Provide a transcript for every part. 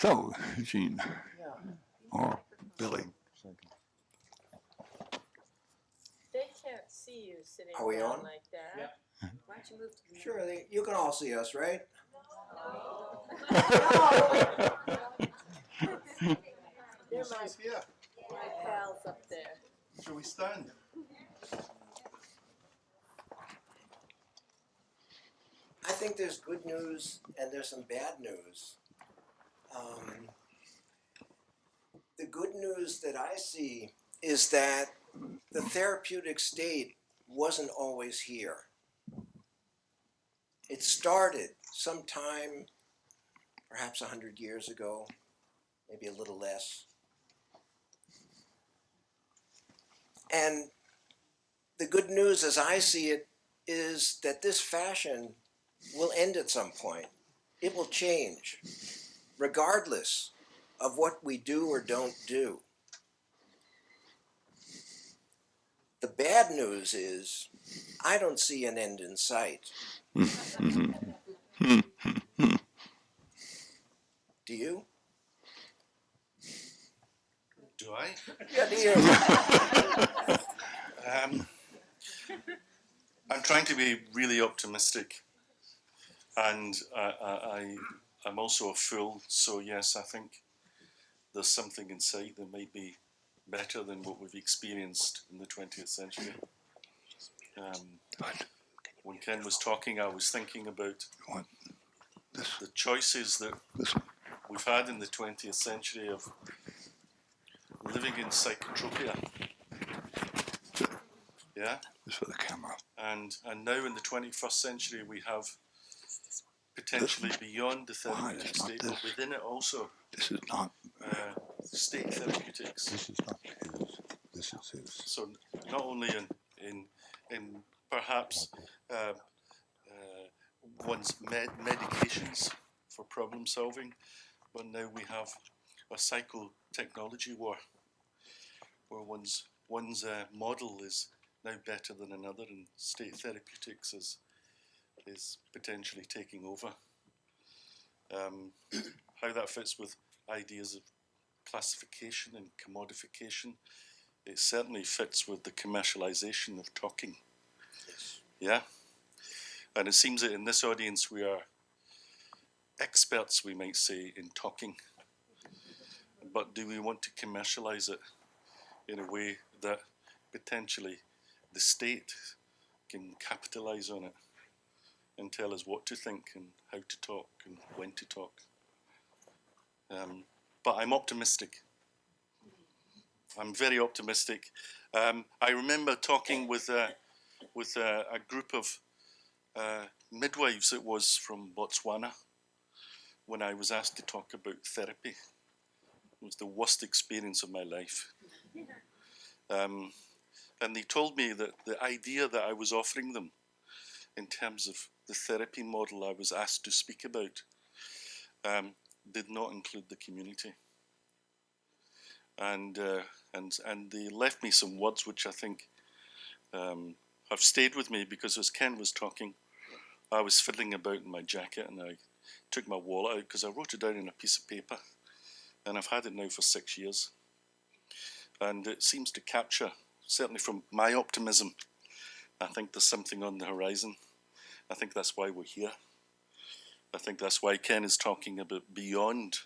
So, Gene, or Billy. They can't see you sitting Are we down on? like that. Yeah. Why don't you move to the Sure, you can all see us, right? They're Here. my pals up there. Shall we stand? I think there's good news and there's some bad news. The good news that I see is that the therapeutic state wasn't always here. It started sometime, perhaps 100 years ago, maybe a little less. And the good news as I see it is that this fashion will end at some point. It will change, regardless of what we do or don't do. The bad news is I don't see an end in sight. Do you? Do I? Yeah, do you? I'm trying to be really optimistic, and I'm also a fool. So yes, I think there's something in sight that might be better than what we've experienced in the 20th century. When Ken was talking, I was thinking about the choices that we've had in the 20th century of living in psychotropia. Yeah. This for the camera. And now in the 21st century, we have potentially beyond the therapeutic state, but within it also. This is not. State therapeutics. This is not his. This is his. So not only in perhaps one's medications for problem solving, but now we have a psychotechnology war, where one's model is now better than another, and state therapeutics is potentially taking over. How that fits with ideas of classification and commodification, it certainly fits with the commercialization of talking. Yes. Yeah? And it seems that in this audience we are experts, we might say, in talking. But do we want to commercialize it in a way that potentially the state can capitalize on it and tell us what to think and how to talk and when to talk? But I'm optimistic. I'm very optimistic. I remember talking with a group of midwives, it was from Botswana, when I was asked to talk about therapy. It was the worst experience of my life. And they told me that the idea that I was offering them in terms of the therapy model I was asked to speak about did not include the community. And they left me some words which I think have stayed with me, because as Ken was talking, I was fiddling about in my jacket and I took my wallet out because I wrote it down on a piece of paper, and I've had it now for 6 years. And it seems to capture, certainly from my optimism, I think there's something on the horizon. I think that's why we're here. I think that's why Ken is talking about beyond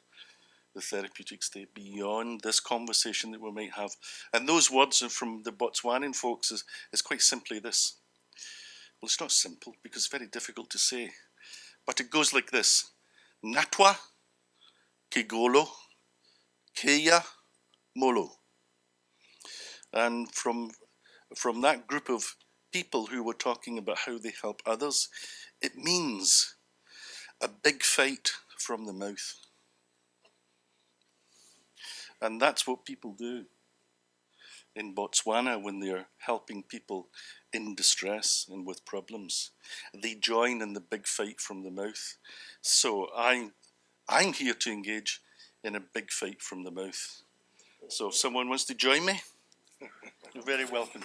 the therapeutic state, beyond this conversation that we might have. And those words are from the Botswanan folks is quite simply this. Well, it's not simple because it's very difficult to say. But it goes like this. Natwa, Kigolo, Keya, Molo. And from that group of people who were talking about how they help others, it means a big fight from the mouth. And that's what people do in Botswana when they're helping people in distress and with problems. They join in the big fight from the mouth. So I'm here to engage in a big fight from the mouth. So if someone wants to join me, you're very welcome.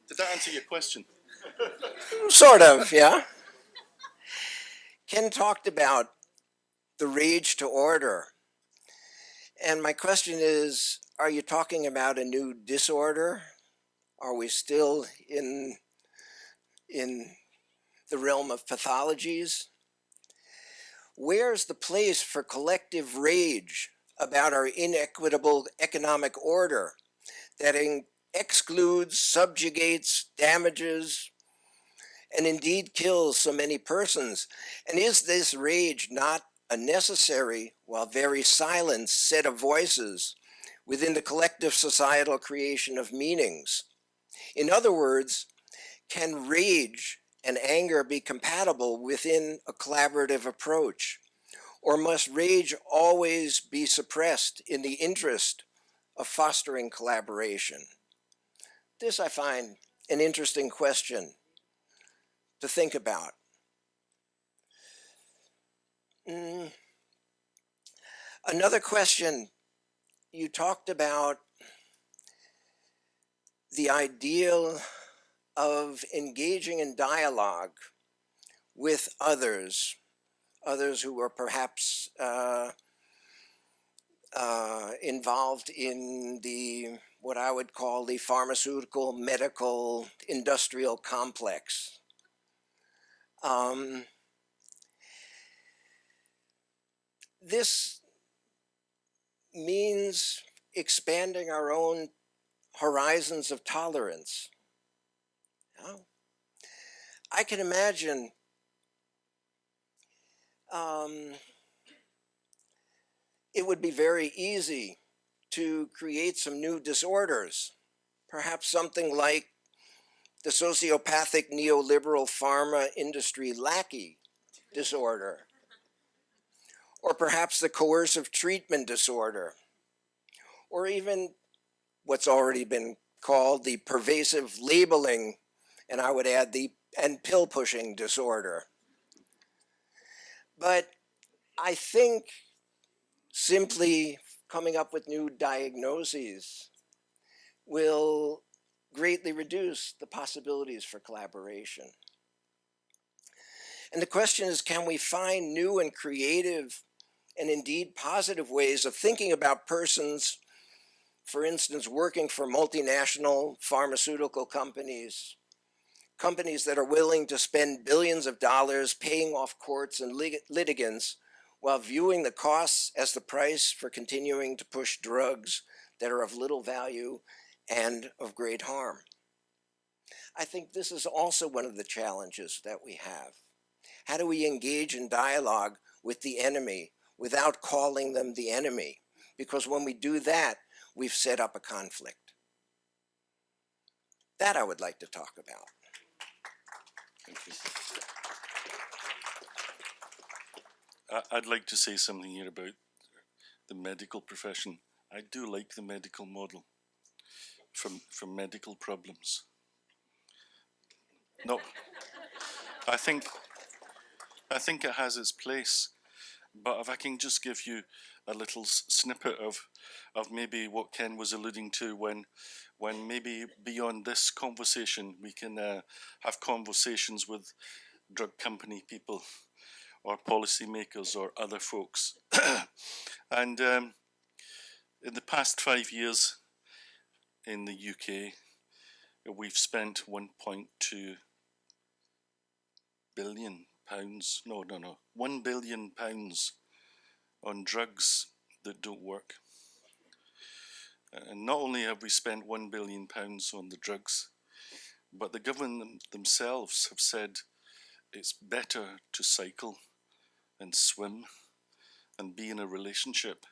Did that answer your question? Sort of, yeah. Ken talked about the rage to order. And my question is, are you talking about a new disorder? Are we still in the realm of pathologies? Where's the place for collective rage about our inequitable economic order that excludes, subjugates, damages, and indeed kills so many persons? And is this rage not a necessary, while very silent, set of voices within the collective societal creation of meanings? In other words, can rage and anger be compatible within a collaborative approach? Or must rage always be suppressed in the interest of fostering collaboration? This I find an interesting question to think about. Another question, you talked about the ideal of engaging in dialogue with others who are perhaps involved in the what I would call the pharmaceutical, medical, industrial complex. This means expanding our own horizons of tolerance. I can imagine it would be very easy to create some new disorders, perhaps something like the sociopathic neoliberal pharma industry lackey disorder, or perhaps the coercive treatment disorder, or even what's already been called the pervasive labeling, and I would add and pill pushing disorder. But I think simply coming up with new diagnoses will greatly reduce the possibilities for collaboration. And the question is, can we find new and creative and indeed positive ways of thinking about persons, for instance, working for multinational pharmaceutical companies, companies that are willing to spend billions of dollars paying off courts and litigants while viewing the costs as the price for continuing to push drugs that are of little value and of great harm. I think this is also one of the challenges that we have. How do we engage in dialogue with the enemy without calling them the enemy? Because when we do that, we've set up a conflict. That I would like to talk about. Thank you. I'd like to say something here about the medical profession. I do like the medical model for medical problems. No, I think it has its place. But if I can just give you a little snippet of maybe what Ken was alluding to when maybe beyond this conversation we can have conversations with drug company people or policymakers or other folks. And in the past 5 years in the UK, we've spent £1.2 billion. No, £1 billion on drugs that don't work. And not only have we spent £1 billion on the drugs, but the government themselves have said it's better to cycle and swim and be in a relationship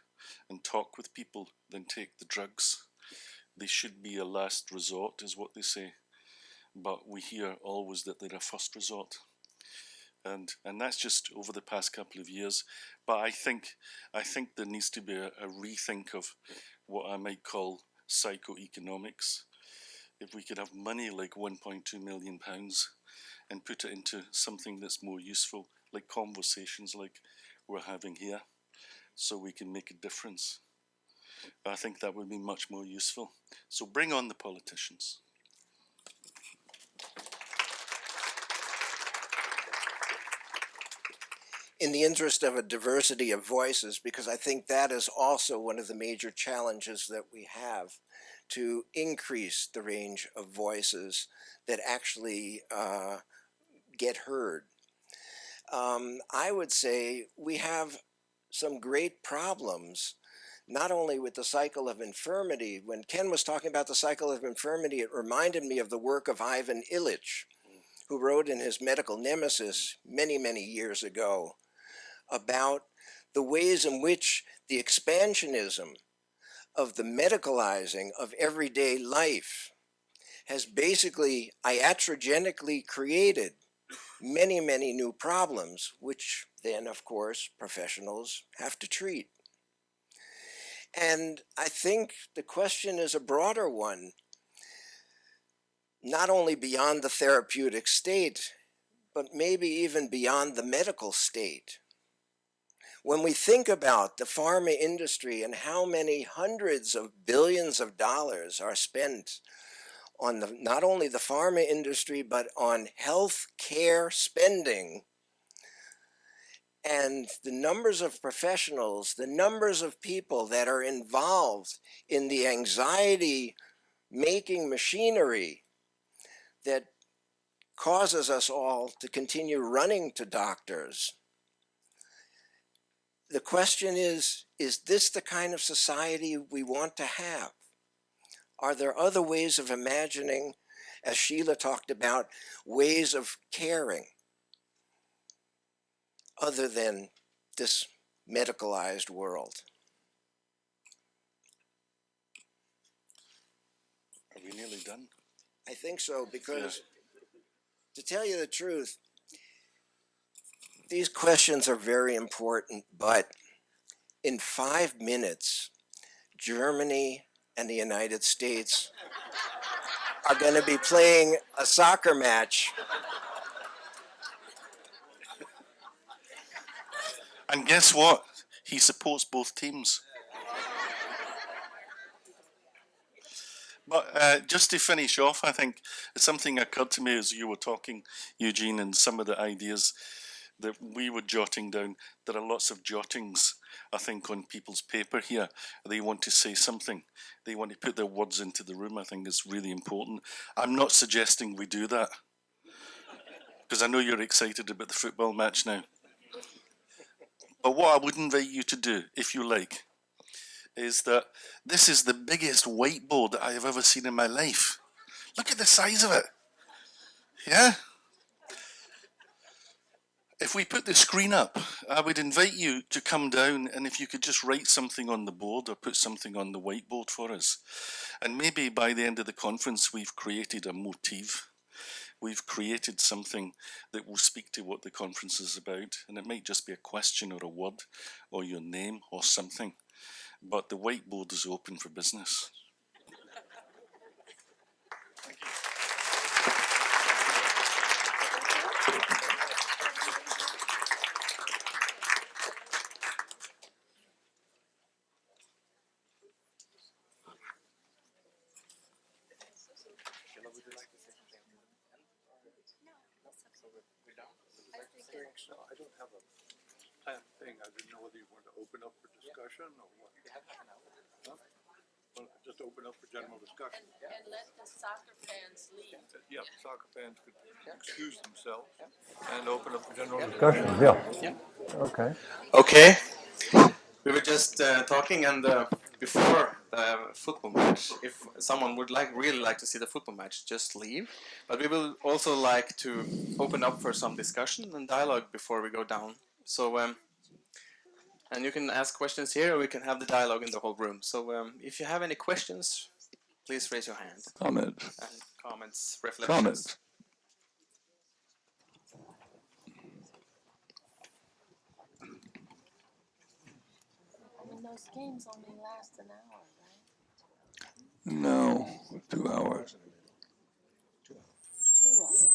and talk with people than take the drugs. They should be a last resort, is what they say. But we hear always that they're a first resort. And that's just over the past couple of years. But I think there needs to be a rethink of what I might call psychoeconomics. If we could have money like £1.2 million and put it into something that's more useful, like conversations like we're having here, so we can make a difference. I think that would be much more useful. So bring on the politicians. in the interest of a diversity of voices, because I think that is also one of the major challenges that we have, to increase the range of voices that actually get heard. I would say we have some great problems, not only with the cycle of infirmity. When Ken was talking about the cycle of infirmity, it reminded me of the work of Ivan Illich, who wrote in his Medical Nemesis many, many years ago about the ways in which the expansionism of the medicalizing of everyday life has basically iatrogenically created many, many new problems, which then, of course, professionals have to treat. And I think the question is a broader one, not only beyond the therapeutic state, but maybe even beyond the medical state. When we think about the pharma industry and how many hundreds of billions of dollars are spent on not only the pharma industry, but on health care spending, and the numbers of professionals, the numbers of people that are involved in the anxiety-making machinery that causes us all to continue running to doctors. The question is this the kind of society we want to have? Are there other ways of imagining, as Sheila talked about, ways of caring other than this medicalized world? Are we nearly done? I think so, because to tell you the truth, these questions are very important, but in 5 minutes, Germany and the United States are going to be playing a soccer match. And guess what? He supports both teams. But just to finish off, I think something occurred to me as you were talking, Eugene, and some of the ideas that we were jotting down. There are lots of jottings, I think, on people's paper here. They want to say something. They want to put their words into the room. I think is really important. I'm not suggesting we do that, because I know you're excited about the football match now. But what I would invite you to do, if you like, is that this is the biggest whiteboard that I have ever seen in my life. Look at the size of it. Yeah? If we put the screen up, I would invite you to come down, and if you could just write something on the board or put something on the whiteboard for us. And maybe by the end of the conference, we've created a motif. We've created something that will speak to what the conference is about. And it might just be a question or a word or your name or something. But the whiteboard is open for business. Thank you. No, I don't have a planned thing. I didn't know whether you wanted to open up for discussion or what. Huh? Well, just open up for general discussion. And let the soccer fans leave. Yeah, soccer fans could excuse themselves and open up for general discussion. Yeah. Okay. Okay, we were just talking, and before the football match, if someone would really like to see the football match, just leave. But we will also like to open up for some discussion and dialogue before we go down. So, and you can ask questions here, or we can have the dialogue in the whole room. So, if you have any questions, please raise your hand. Comments. And comments, reflections. Comments. I mean, those games only last an hour, right? No, 2 hours. 2 hours.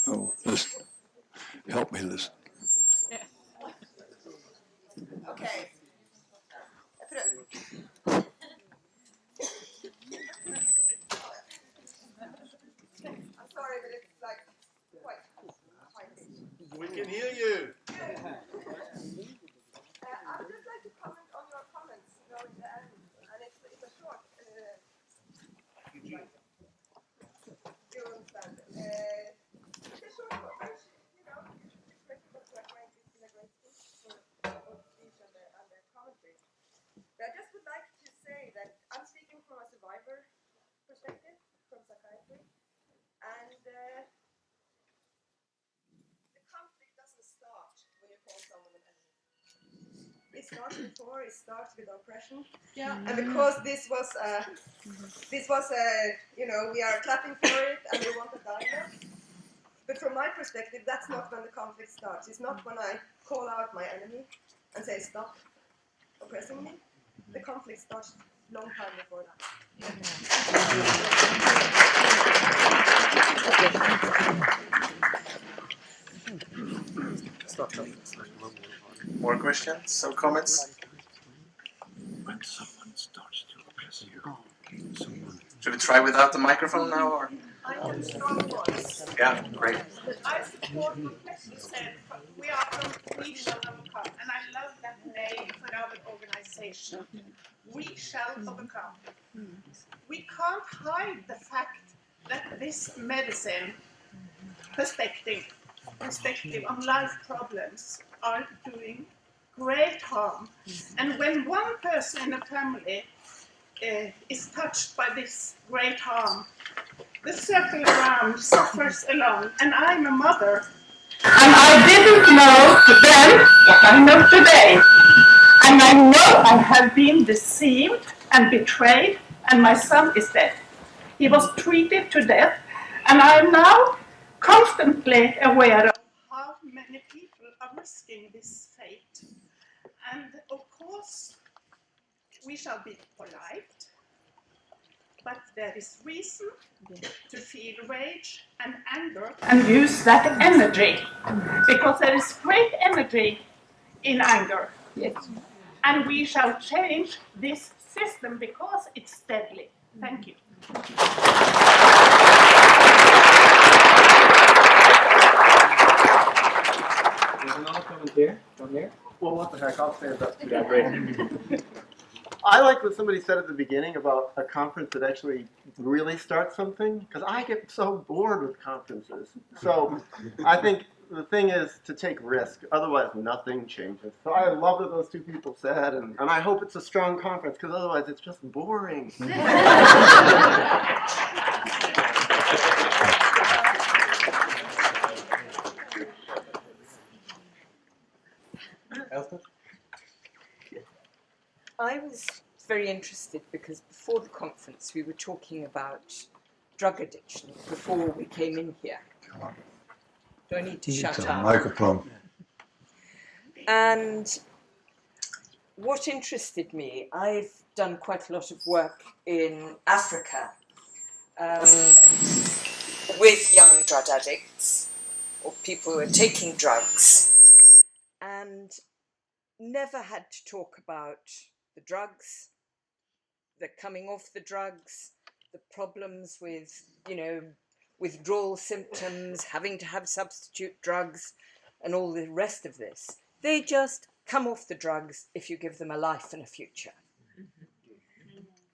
Oh, listen. Help me listen. Okay. I'm sorry, but it's like quite high pitched. We can hear you. it starts before, it starts with oppression. Yeah. And because this was you know, we are clapping for it and we want a dialogue. But from my perspective, that's not when the conflict starts. It's not when I call out my enemy and say, stop oppressing me. The conflict starts long time before that. More questions or comments? When someone starts to oppress you, Should we try without the microphone now? Or? I have a strong voice. Yeah, great. I support what Plessy said. We are from We Shall Overcome, and I love that name for our organization. We shall overcome. We can't hide the fact that this medicine perspective on life problems are doing great harm. And when one person in a family is touched by this great harm, the circle around suffers along, and I'm a mother. And I didn't know then what I know today. And I know I have been deceived and betrayed, and my son is dead. He was treated to death, and I am now constantly aware of how many people are risking this fate. And of course, we shall be polite, but there is reason to feel rage and anger and use that energy, because there is great energy in anger. Yes. And we shall change this system because it's deadly. Thank you. There's another comment here, down here. Well, what the heck, I'll stand up to that, great. I like what somebody said at the beginning about a conference that actually really starts something, because I get so bored with conferences. So I think the thing is to take risk, otherwise nothing changes. So I love what those two people said, and I hope it's a strong conference, because otherwise it's just boring. I was very interested because before the conference we were talking about drug addiction before we came in here. Do I need to shut up? Microphone. And what interested me, I've done quite a lot of work in Africa with young drug addicts or people who are taking drugs, and never had to talk about the drugs, the coming off the drugs, the problems with, you know, withdrawal symptoms, having to have substitute drugs, and all the rest of this. They just come off the drugs if you give them a life and a future.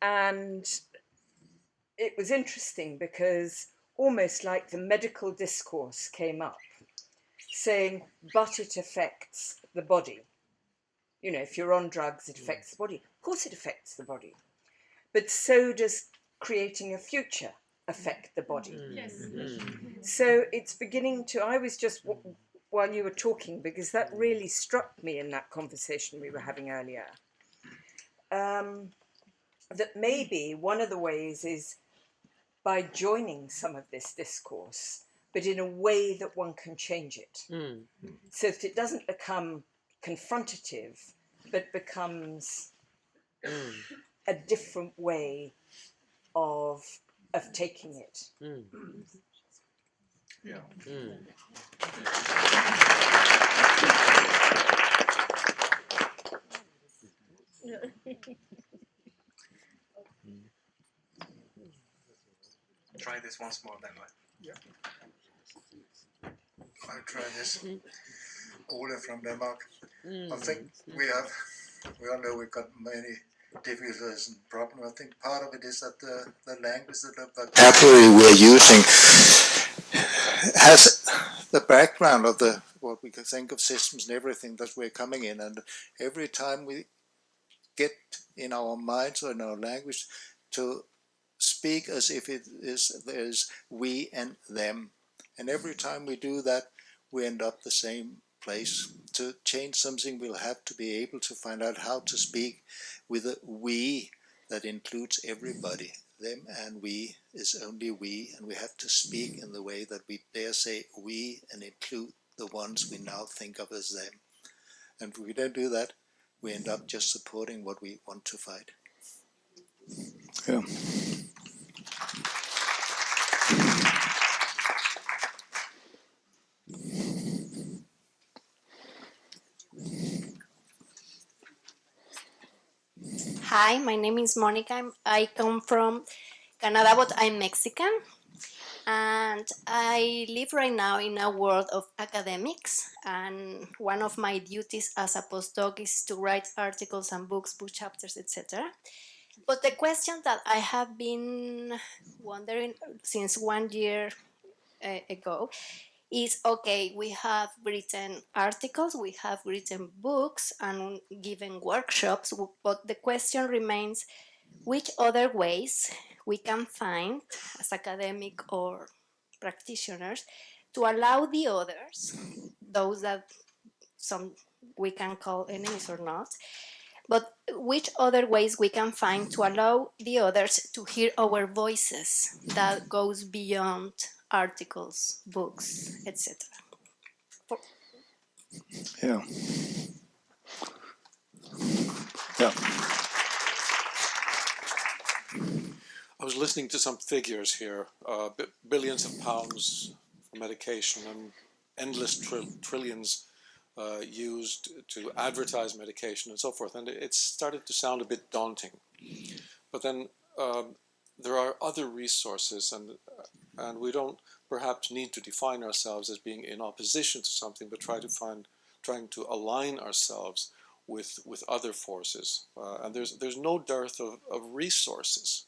And it was interesting because almost like the medical discourse came up, saying, but it affects the body. You know, if you're on drugs, it affects the body. Of course it affects the body. But so does creating a future affect the body. Yes. So it's beginning to, I was just, while you were talking, because that really struck me in that conversation we were having earlier, that maybe one of the ways is by joining some of this discourse, but in a way that one can change it. So that it doesn't become confrontative, but becomes a different way of taking it. Yeah. Try this once more then. Yeah. I'll try this. Ole from Denmark. I think we all know we've got many difficulties and problems. I think part of it is that the language, the vocabulary we're using has the background of what we can think of systems and everything that we're coming in. And every time we get in our minds or in our language to speak as if there's we and them. And every time we do that, we end up the same place. To change something, we'll have to be able to find out how to speak with a we that includes everybody. Them and we is only we, and we have to speak in the way that we dare say we and include the ones we now think of as them. And if we don't do that, we end up just supporting what we want to fight. Yeah. Hi, my name is Monica. I come from Canada, but I'm Mexican. And I live right now in a world of academics. And one of my duties as a postdoc is to write articles and books, book chapters, etc. But the question that I have been wondering since 1 year ago is, okay, we have written articles, we have written books and given workshops, but the question remains, which other ways we can find as academic or practitioners to allow the others, those that some we can call enemies or not, but which other ways we can find to allow the others to hear our voices that goes beyond articles, books, etc. Yeah. Yeah. I was listening to some figures here, billions of pounds for medication and endless trillions used to advertise medication and so forth, and it started to sound a bit daunting. But then there are other resources, and we don't perhaps need to define ourselves as being in opposition to something, but trying to align ourselves with other forces. And there's no dearth of resources,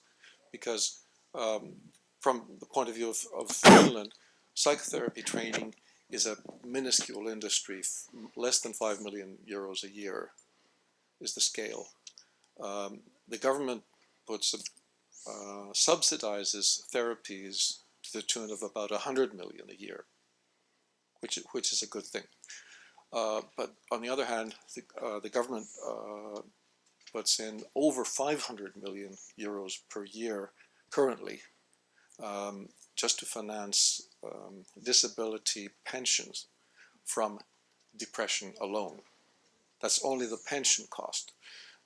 because from the point of view of Finland, psychotherapy training is a minuscule industry. Less than 5 million euros a year is the scale. The government subsidizes therapies to the tune of about 100 million a year, which is a good thing. But on the other hand, the government puts in over 500 million euros per year currently, just to finance disability pensions from depression alone. That's only the pension cost.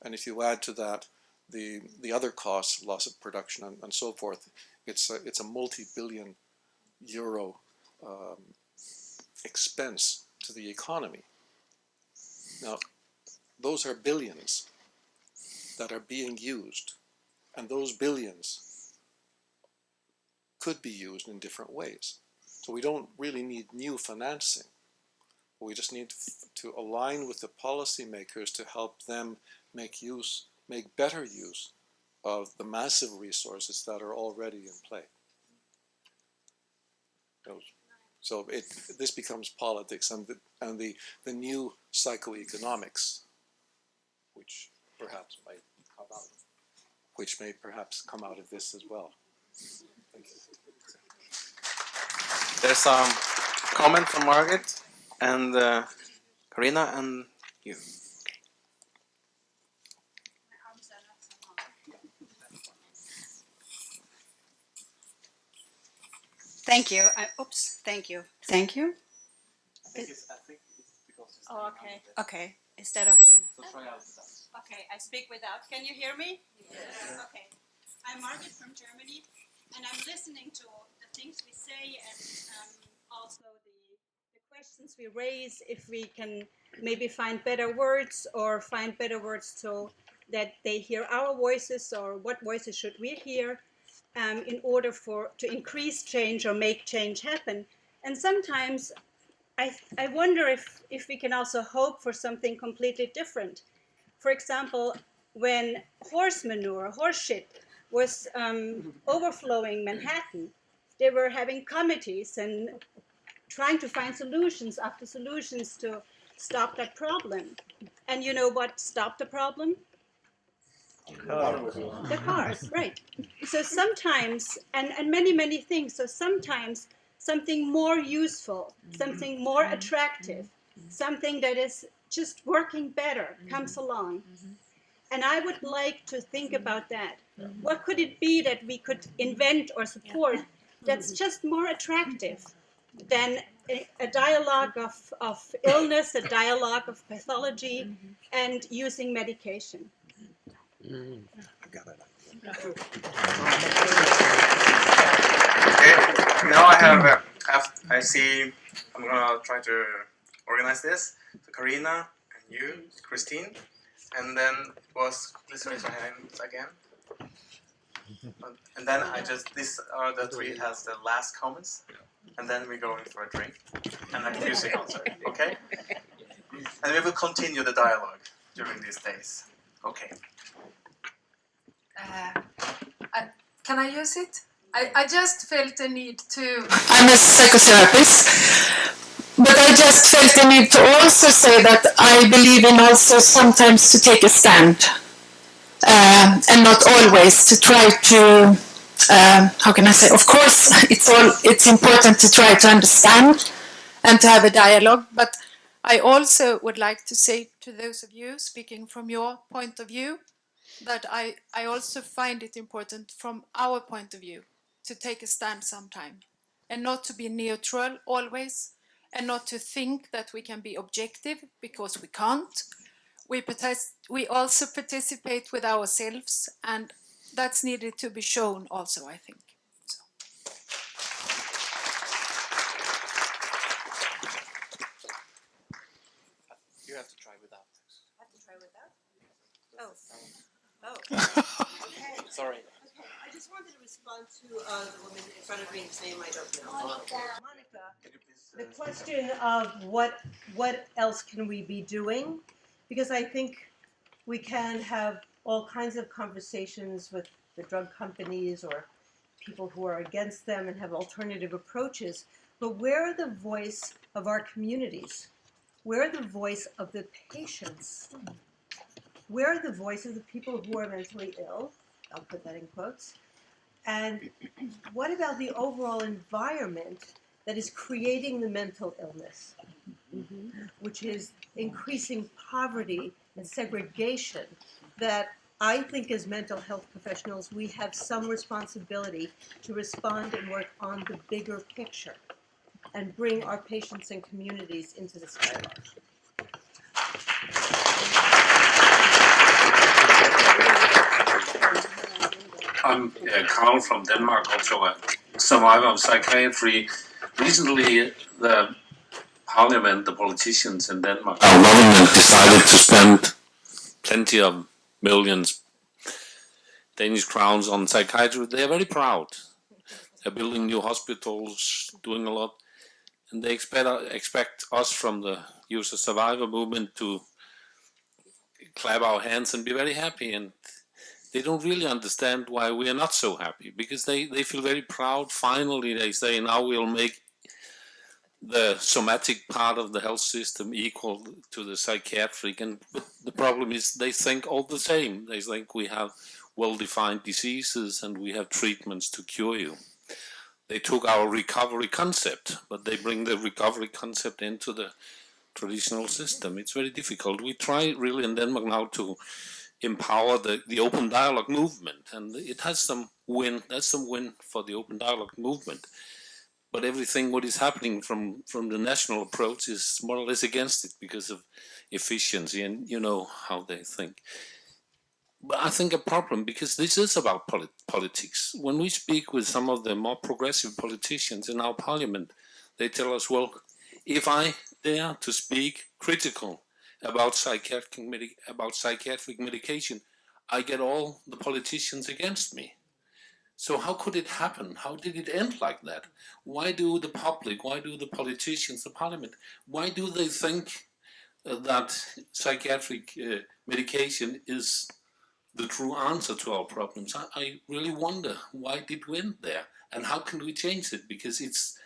And if you add to that the other costs, loss of production and so forth, it's a multi-billion euro expense to the economy. Now, those are billions that are being used, and those billions could be used in different ways. So we don't really need new financing. We just need to align with the policymakers to help them make better use of the massive resources that are already in play. So this becomes politics and the new psychoeconomics, which may perhaps come out of this as well. Thank you. There's a comment from Margaret and Karina and you. Thank you. Thank you. Thank you. I think it's because it's okay. Okay. Instead of. So try out that. Okay, I speak without. Can you hear me? Yes. Okay. I'm Margaret from Germany, and I'm listening to the things we say and also the questions we raise, if we can maybe find better words or find better words so that they hear our voices, or what voices should we hear in order to increase change or make change happen. And sometimes I wonder if we can also hope for something completely different. For example, when horse manure, horse shit, was overflowing Manhattan, they were having committees and trying to find solutions after solutions to stop that problem. And you know what stopped the problem? The cars, right. So sometimes, and many things, so sometimes something more useful, something more attractive something that is just working better comes along. And I would like to think about that. What could it be that we could invent or support that's just more attractive than a dialogue of illness, a dialogue of pathology, and using medication? Okay, now I see, I'm gonna try to organize this. So Karina and you, Christine, and then please raise your hands again. And then these are the three has the last comments, and then we go in for a drink and a music concert, okay? And we will continue the dialogue during these days. Okay. Can I use it? I just felt the need to... I'm a psychotherapist, but I just felt the need to also say that I believe in also sometimes to take a stand, and not always to try to, how can I say, of course it's important to try to understand and to have a dialogue, but I also would like to say to those of you speaking from your point of view that I also find it important from our point of view to take a stand sometime and not to be neutral always and not to think that we can be objective because we can't. We also participate with ourselves, and that's needed to be shown also, I think. So. You have to try without. I have to try without? Oh. Okay. Sorry. Okay, I just wanted to respond to the woman in front of me whose name I don't know. Monica, the question of what else can we be doing? Because I think we can have all kinds of conversations with the drug companies or people who are against them and have alternative approaches, but where are the voice of our communities? Where are the voice of the patients? Where are the voice of the people who are mentally ill? I'll put that in quotes. And what about the overall environment that is creating the mental illness, which is increasing poverty and segregation, that I think as mental health professionals, we have some responsibility to respond and work on the bigger picture and bring our patients and communities into this dialogue. I'm Carl from Denmark, also a survivor of psychiatry. Recently, the parliament, the politicians in Denmark, our government decided to spend plenty of millions Danish crowns on psychiatry. They are very proud. They're building new hospitals, doing a lot, and they expect us from the user survivor movement to clap our hands and be very happy. And they don't really understand why we are not so happy, because they feel very proud. Finally, they say, now we'll make the somatic part of the health system equal to the psychiatric. And the problem is they think all the same. They think we have well-defined diseases and we have treatments to cure you. They took our recovery concept, but they bring the recovery concept into the traditional system. It's very difficult. We try really in Denmark now to empower the open dialogue movement, and it has some win. That's some win for the open dialogue movement. But everything what is happening from the national approach is more or less against it because of efficiency, and you know how they think. But I think a problem, because this is about politics. When we speak with some of the more progressive politicians in our parliament, they tell us, well, if I dare to speak critical about psychiatric medication, I get all the politicians against me. So how could it happen? How did it end like that? Why do the public, why do the politicians, the parliament, why do they think that psychiatric medication is the true answer to our problems? I really wonder, why did we end there? And how can we change it? Because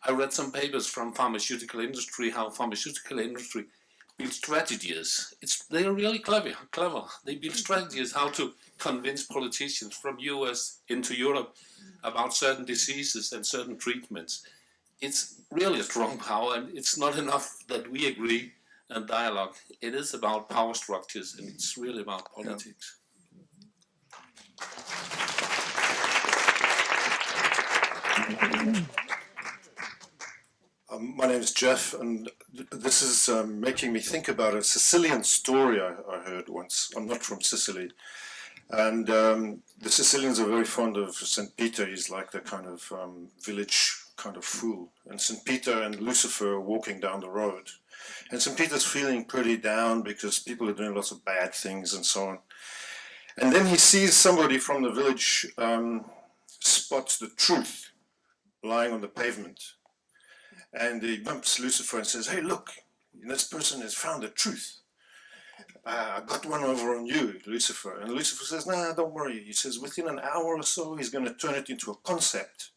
I read some papers from pharmaceutical industry, how pharmaceutical industry build strategies. They are really clever. They build strategies how to convince politicians from US into Europe about certain diseases and certain treatments. it's really a strong power, and it's not enough that we agree and dialogue. It is about power structures, and it's really about politics. My name is Jeff, and this is making me think about a Sicilian story I heard once. I'm not from Sicily. And the Sicilians are very fond of St. Peter. He's like the kind of village kind of fool. And St. Peter and Lucifer are walking down the road. And St. Peter's feeling pretty down because people are doing lots of bad things and so on. And then he sees somebody from the village spots the truth lying on the pavement. And he bumps Lucifer and says, "Hey, look, this person has found the truth. I got one over on you, Lucifer." And Lucifer says, "Nah, don't worry." He says, "Within an hour or so, he's going to turn it into a concept."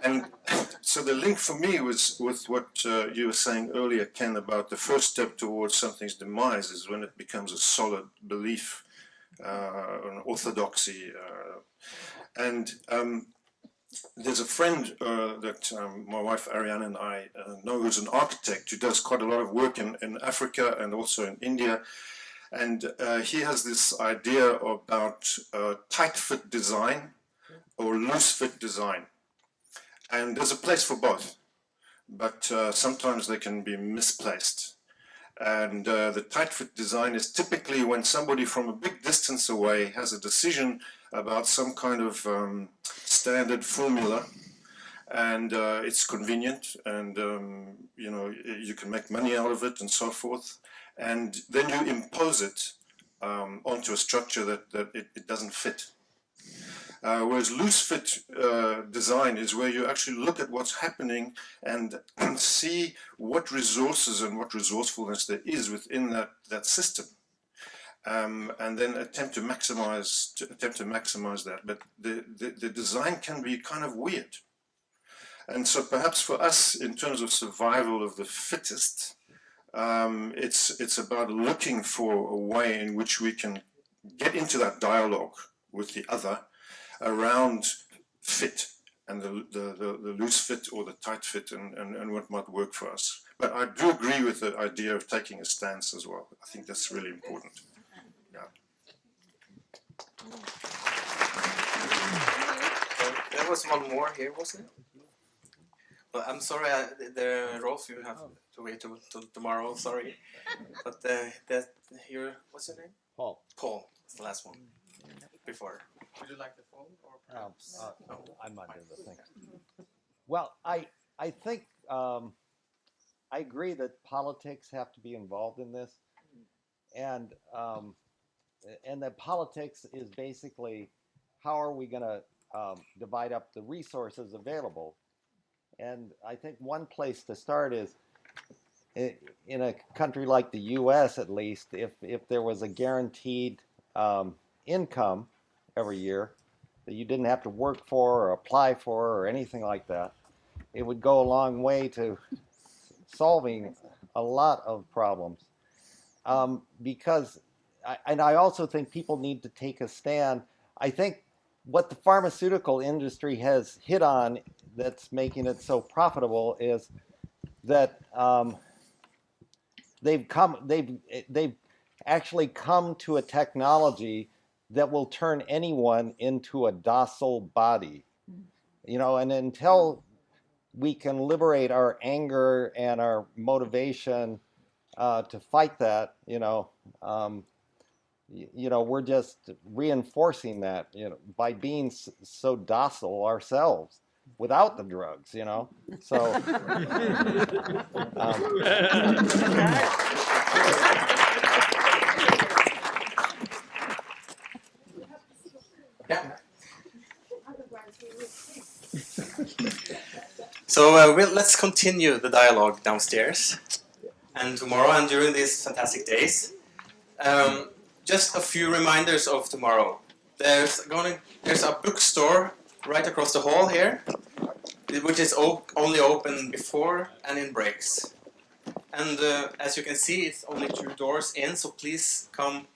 And so the link for me was with what you were saying earlier, Ken, about the first step towards something's demise is when it becomes a solid belief, an orthodoxy. There's a friend that my wife Ariane and I know, who's an architect who does quite a lot of work in Africa and also in India. And he has this idea about tight fit design or loose fit design. And there's a place for both, but sometimes they can be misplaced. And the tight fit design is typically when somebody from a big distance away has a decision about some kind of standard formula, and it's convenient, and you know, you can make money out of it and so forth, and then you impose it onto a structure that it doesn't fit. Whereas loose fit design is where you actually look at what's happening and see what resources and what resourcefulness there is within that system. And then attempt to maximize that. But the design can be kind of weird. And so perhaps for us, in terms of survival of the fittest, it's about looking for a way in which we can get into that dialogue with the other around fit and the loose fit or the tight fit and what might work for us. But I do agree with the idea of taking a stance as well. I think that's really important. Yeah. There was one more here, wasn't it? Well, I'm sorry, Rolf, you have to wait till tomorrow, sorry. But what's your name? Paul. Paul, that's the last one. Before. Would you like the phone? Or I'm under the thing. Well, I think I agree that politics have to be involved in this, and that politics is basically how are we going to divide up the resources available. And I think one place to start is in a country like the U.S. at least, if there was a guaranteed income every year that you didn't have to work for or apply for or anything like that, it would go a long way to solving a lot of problems. Because I also think people need to take a stand. I think what the pharmaceutical industry has hit on that's making it so profitable is that they've actually come to a technology that will turn anyone into a docile body, you know. And until we can liberate our anger and our motivation to fight that, we're just reinforcing that, by being so docile ourselves without the drugs, So. So let's continue the dialogue downstairs and tomorrow and during these fantastic days. Just a few reminders of tomorrow. There's a bookstore right across the hall here, which is only open before and in breaks. And as you can see, it's only 2 doors in, so please come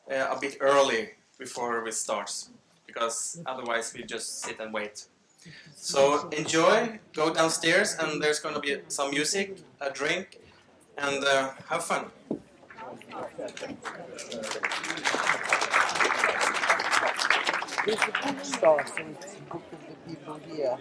a bit early before we start, because otherwise we just sit and wait. So enjoy, go downstairs, and there's going to be some music, a drink, and have fun. There's a bookstore, so it's book of the people here.